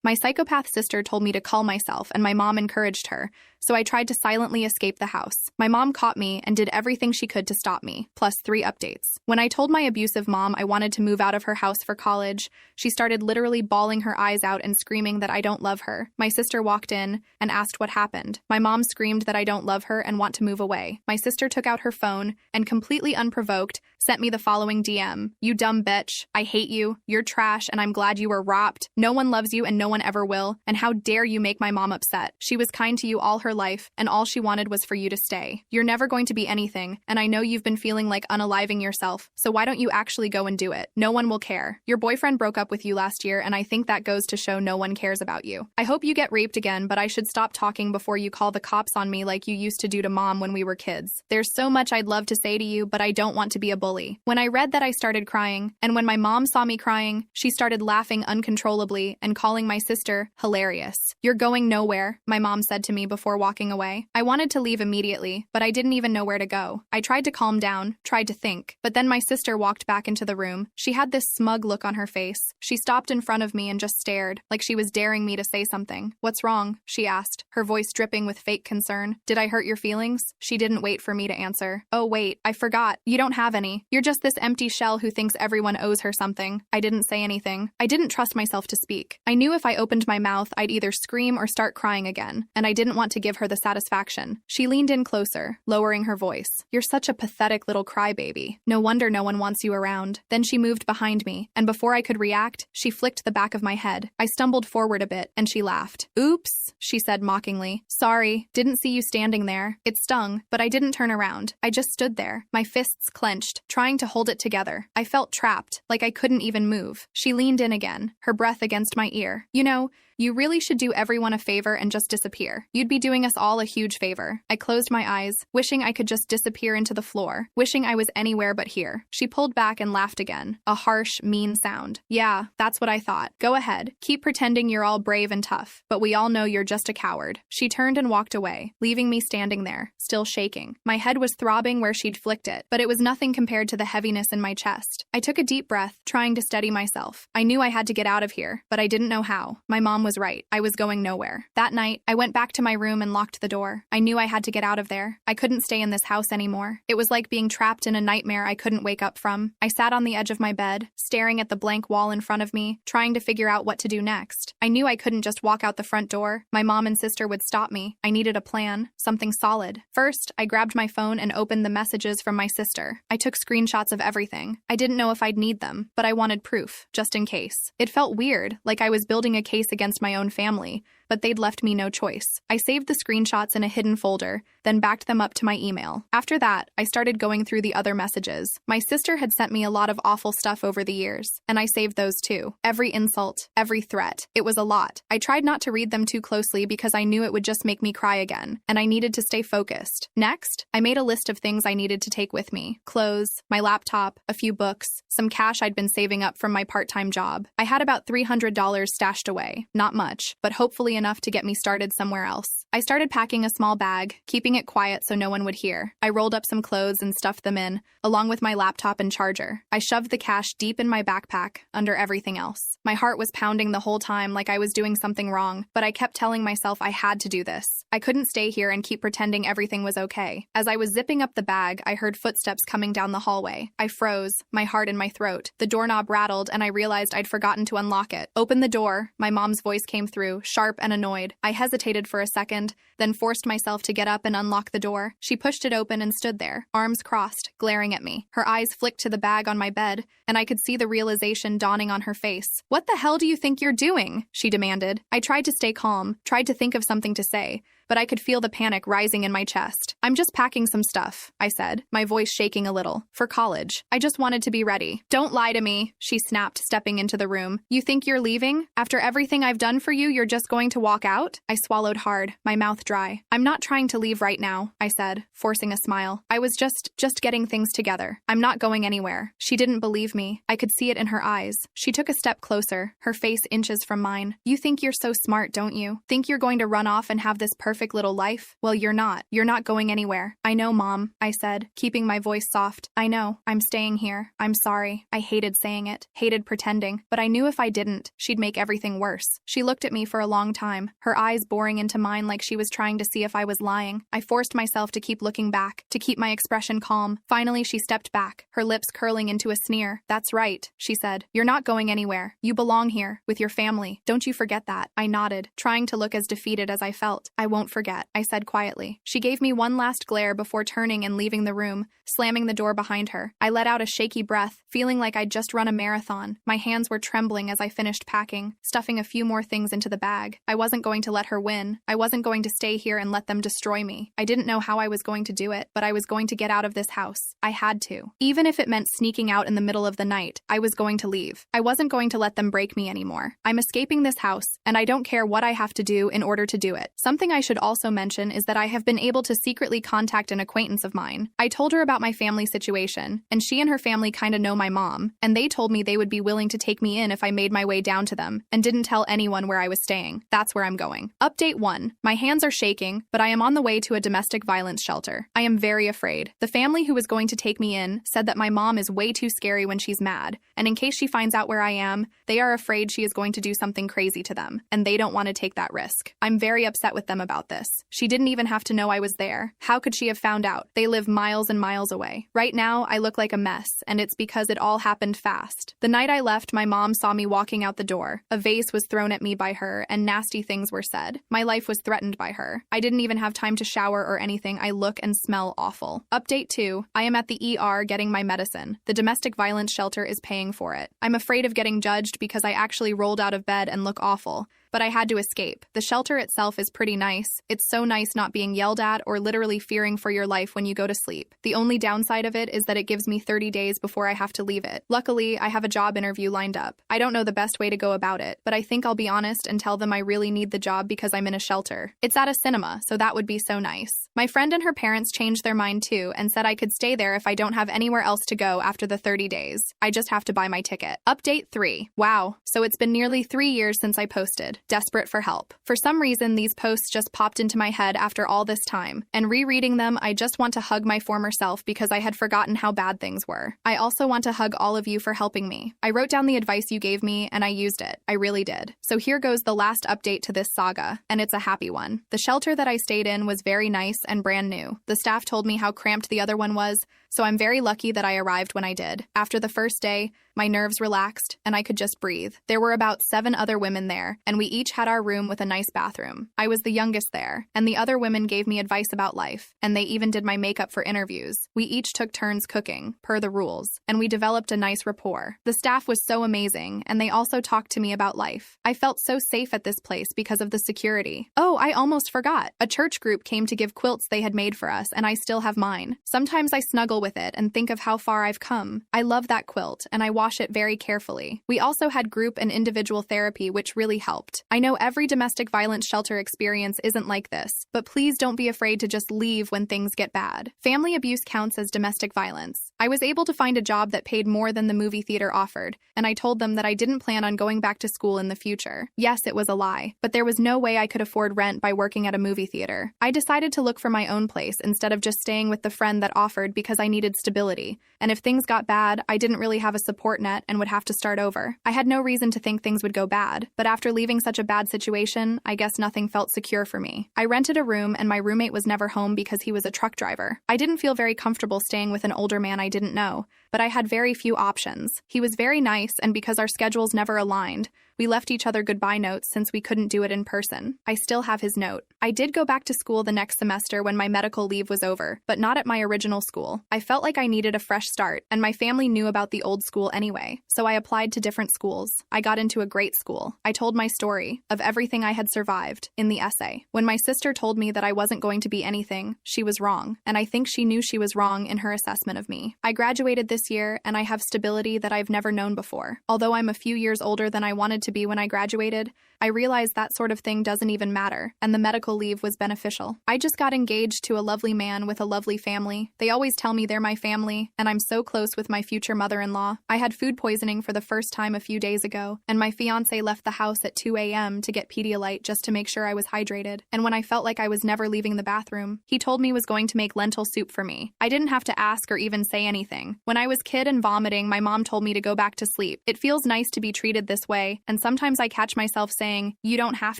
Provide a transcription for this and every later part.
My psychopath sister told me to calm myself, and my mom encouraged her, so I tried to silently escape the house. My mom caught me and did everything she could to stop me, plus 3 updates. When I told my abusive mom I wanted to move out of her house for college, she started literally bawling her eyes out and screaming that I don't love her. My sister walked in and asked what happened. My mom screamed that I don't love her and want to move away. My sister took out her phone and, completely unprovoked, sent me the following DM. "You dumb bitch. I hate you. You're trash, and I'm glad you were robbed. No one loves you and no one ever will. And how dare you make my mom upset? She was kind to you all her life, and all she wanted was for you to stay. You're never going to be anything, and I know you've been feeling like unaliving yourself, so why don't you actually go and do it? No one will care. Your boyfriend broke up with you last year, and I think that goes to show no one cares about you. I hope you get raped again, but I should stop talking before you call the cops on me like you used to do to mom when we were kids. There's so much I'd love to say to you, but I don't want to be a bully." When I read that, I started crying, and when my mom saw me crying, she started laughing uncontrollably and calling my sister hilarious. "You're going nowhere," my mom said to me before walking away. I wanted to leave immediately, but I didn't even know where to go. I tried to calm down, tried to think, but then my sister walked back into the room. She had this smug look on her face. She stopped in front of me and just stared, like she was daring me to say something. "What's wrong?" she asked, her voice dripping with fake concern. "Did I hurt your feelings?" She didn't wait for me to answer. "Oh wait, I forgot. You don't have any. You're just this empty shell who thinks everyone owes her something." I didn't say anything. I didn't trust myself to speak. I knew if I opened my mouth, I'd either scream or start crying again, and I didn't want to give her the satisfaction. She leaned in closer, lowering her voice. "You're such a pathetic little crybaby. No wonder no one wants you around." Then she moved behind me, and before I could react, she flicked the back of my head. I stumbled forward a bit, and she laughed. "Oops," she said mockingly. "Sorry, didn't see you standing there." It stung, but I didn't turn around. I just stood there, my fists clenched, trying to hold it together. I felt trapped, like I couldn't even move. She leaned in again, her breath against my ear. "You know, you really should do everyone a favor and just disappear. You'd be doing us all a huge favor." I closed my eyes, wishing I could just disappear into the floor, wishing I was anywhere but here. She pulled back and laughed again, a harsh, mean sound. "Yeah, that's what I thought. Go ahead. Keep pretending you're all brave and tough, but we all know you're just a coward." She turned and walked away, leaving me standing there, still shaking. My head was throbbing where she'd flicked it, but it was nothing compared to the heaviness in my chest. I took a deep breath, trying to steady myself. I knew I had to get out of here, but I didn't know how. My mom was right. I was going nowhere. That night, I went back to my room and locked the door. I knew I had to get out of there. I couldn't stay in this house anymore. It was like being trapped in a nightmare I couldn't wake up from. I sat on the edge of my bed, staring at the blank wall in front of me, trying to figure out what to do next. I knew I couldn't just walk out the front door. My mom and sister would stop me. I needed a plan, something solid. First, I grabbed my phone and opened the messages from my sister. I took screenshots of everything. I didn't know if I'd need them, but I wanted proof, just in case. It felt weird, like I was building a case against my own family, but they'd left me no choice. I saved the screenshots in a hidden folder, then backed them up to my email. After that, I started going through the other messages. My sister had sent me a lot of awful stuff over the years, and I saved those too. Every insult, every threat. It was a lot. I tried not to read them too closely because I knew it would just make me cry again, and I needed to stay focused. Next, I made a list of things I needed to take with me. Clothes, my laptop, a few books, some cash I'd been saving up from my part-time job. I had about $300 stashed away. Not much, but hopefully enough to get me started somewhere else. I started packing a small bag, keeping it quiet so no one would hear. I rolled up some clothes and stuffed them in, along with my laptop and charger. I shoved the cash deep in my backpack, under everything else. My heart was pounding the whole time like I was doing something wrong, but I kept telling myself I had to do this. I couldn't stay here and keep pretending everything was okay. As I was zipping up the bag, I heard footsteps coming down the hallway. I froze, my heart in my throat. The doorknob rattled and I realized I'd forgotten to unlock it. "Open the door," my mom's voice came through, sharp and annoyed. I hesitated for a second, then forced myself to get up and unlock the door. She pushed it open and stood there, arms crossed, glaring at me. Her eyes flicked to the bag on my bed, and I could see the realization dawning on her face. "What the hell do you think you're doing?" she demanded. I tried to stay calm, tried to think of something to say, but I could feel the panic rising in my chest. "I'm just packing some stuff," I said, my voice shaking a little. "For college. I just wanted to be ready." "Don't lie to me," she snapped, stepping into the room. "You think you're leaving? After everything I've done for you, you're just going to walk out?" I swallowed hard, my mouth dry. "I'm not trying to leave right now," I said, forcing a smile. "I was just getting things together. I'm not going anywhere." She didn't believe me. I could see it in her eyes. She took a step closer, her face inches from mine. "You think you're so smart, don't you? Think you're going to run off and have this perfect perfect little life? Well, you're not. You're not going anywhere. I know, Mom, I said, keeping my voice soft. I know. I'm staying here. I'm sorry. I hated saying it, hated pretending, but I knew if I didn't, she'd make everything worse. She looked at me for a long time, her eyes boring into mine like she was trying to see if I was lying. I forced myself to keep looking back, to keep my expression calm. Finally, she stepped back, her lips curling into a sneer. That's right, she said. You're not going anywhere. You belong here, with your family. Don't you forget that. I nodded, trying to look as defeated as I felt. I won't forget, I said quietly. She gave me one last glare before turning and leaving the room, slamming the door behind her. I let out a shaky breath, feeling like I'd just run a marathon. My hands were trembling as I finished packing, stuffing a few more things into the bag. I wasn't going to let her win. I wasn't going to stay here and let them destroy me. I didn't know how I was going to do it, but I was going to get out of this house. I had to. Even if it meant sneaking out in the middle of the night, I was going to leave. I wasn't going to let them break me anymore. I'm escaping this house, and I don't care what I have to do in order to do it. Something I should also mention is that I have been able to secretly contact an acquaintance of mine. I told her about my family situation, and she and her family kinda know my mom, and they told me they would be willing to take me in if I made my way down to them, and didn't tell anyone where I was staying. That's where I'm going. Update 1. My hands are shaking, but I am on the way to a domestic violence shelter. I am very afraid. The family who was going to take me in said that my mom is way too scary when she's mad, and in case she finds out where I am, they are afraid she is going to do something crazy to them, and they don't want to take that risk. I'm very upset with them about this. She didn't even have to know I was there. How could she have found out? They live miles and miles away. Right now, I look like a mess, and it's because it all happened fast. The night I left, my mom saw me walking out the door. A vase was thrown at me by her, and nasty things were said. My life was threatened by her. I didn't even have time to shower or anything. I look and smell awful. Update 2. I am at the ER getting my medicine. The domestic violence shelter is paying for it. I'm afraid of getting judged because I actually rolled out of bed and look awful, but I had to escape. The shelter itself is pretty nice. It's so nice not being yelled at or literally fearing for your life when you go to sleep. The only downside of it is that it gives me 30 days before I have to leave it. Luckily, I have a job interview lined up. I don't know the best way to go about it, but I think I'll be honest and tell them I really need the job because I'm in a shelter. It's at a cinema, so that would be so nice. My friend and her parents changed their mind too and said I could stay there if I don't have anywhere else to go after the 30 days. I just have to buy my ticket. Update 3. Wow, so it's been nearly 3 years since I posted. Desperate for help. For some reason, these posts just popped into my head after all this time, and rereading them, I just want to hug my former self because I had forgotten how bad things were. I also want to hug all of you for helping me. I wrote down the advice you gave me, and I used it. I really did. So here goes the last update to this saga, and it's a happy one. The shelter that I stayed in was very nice and brand new. The staff told me how cramped the other one was, so I'm very lucky that I arrived when I did. After the first day, my nerves relaxed, and I could just breathe. There were about 7 other women there, and we each had our room with a nice bathroom. I was the youngest there, and the other women gave me advice about life, and they even did my makeup for interviews. We each took turns cooking, per the rules, and we developed a nice rapport. The staff was so amazing, and they also talked to me about life. I felt so safe at this place because of the security. Oh, I almost forgot. A church group came to give quilts they had made for us, and I still have mine. Sometimes I snuggle with it and think of how far I've come. I love that quilt, and I wash it very carefully. We also had group and individual therapy, which really helped. I know every domestic violence shelter experience isn't like this, but please don't be afraid to just leave when things get bad. Family abuse counts as domestic violence. I was able to find a job that paid more than the movie theater offered, and I told them that I didn't plan on going back to school in the future. Yes, it was a lie, but there was no way I could afford rent by working at a movie theater. I decided to look for my own place instead of just staying with the friend that offered because I needed stability, and if things got bad, I didn't really have a support net and would have to start over. I had no reason to think things would go bad, but after leaving such a bad situation, I guess nothing felt secure for me. I rented a room and my roommate was never home because he was a truck driver. I didn't feel very comfortable staying with an older man I didn't know, but I had very few options. He was very nice, and because our schedules never aligned, we left each other goodbye notes since we couldn't do it in person. I still have his note. I did go back to school the next semester when my medical leave was over, but not at my original school. I felt like I needed a fresh start, and my family knew about the old school anyway, so I applied to different schools. I got into a great school. I told my story of everything I had survived in the essay. When my sister told me that I wasn't going to be anything, she was wrong, and I think she knew she was wrong in her assessment of me. I graduated this year, and I have stability that I've never known before. Although I'm a few years older than I wanted to be when I graduated, I realized that sort of thing doesn't even matter, and the medical leave was beneficial. I just got engaged to a lovely man with a lovely family. They always tell me they're my family, and I'm so close with my future mother-in-law. I had food poisoning for the first time a few days ago, and my fiancé left the house at 2 a.m. to get Pedialyte just to make sure I was hydrated. And when I felt like I was never leaving the bathroom, he told me he was going to make lentil soup for me. I didn't have to ask or even say anything. When I was kid and vomiting, my mom told me to go back to sleep. It feels nice to be treated this way, and sometimes I catch myself saying, "You don't have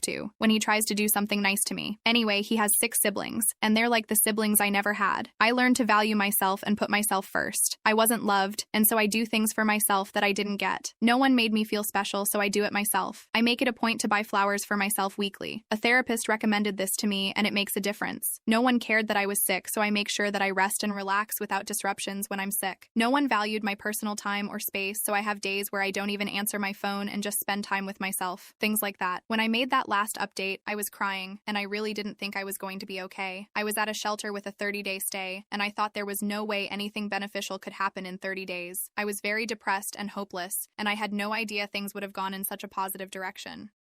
to," when he tries to do something nice to me. Anyway, he has 6 siblings, and they're like the siblings I never had. I learned to value myself and put myself first. I wasn't loved, and so I do things for myself that I didn't get. No one made me feel special, so I do it myself. I make it a point to buy flowers for myself weekly. A therapist recommended this to me, and it makes a difference. No one cared that I was sick, so I make sure that I rest and relax without disruptions when I'm sick. No one valued my personal time or space, so I have days where I don't even answer my phone and just spend time with myself. Things like that. When I made that last update, I was crying, and I really didn't think I was going to be okay. I was at a shelter with a 30-day stay, and I thought there was no way anything beneficial could happen in 30 days. I was very depressed and hopeless, and I had no idea things would have gone in such a positive direction.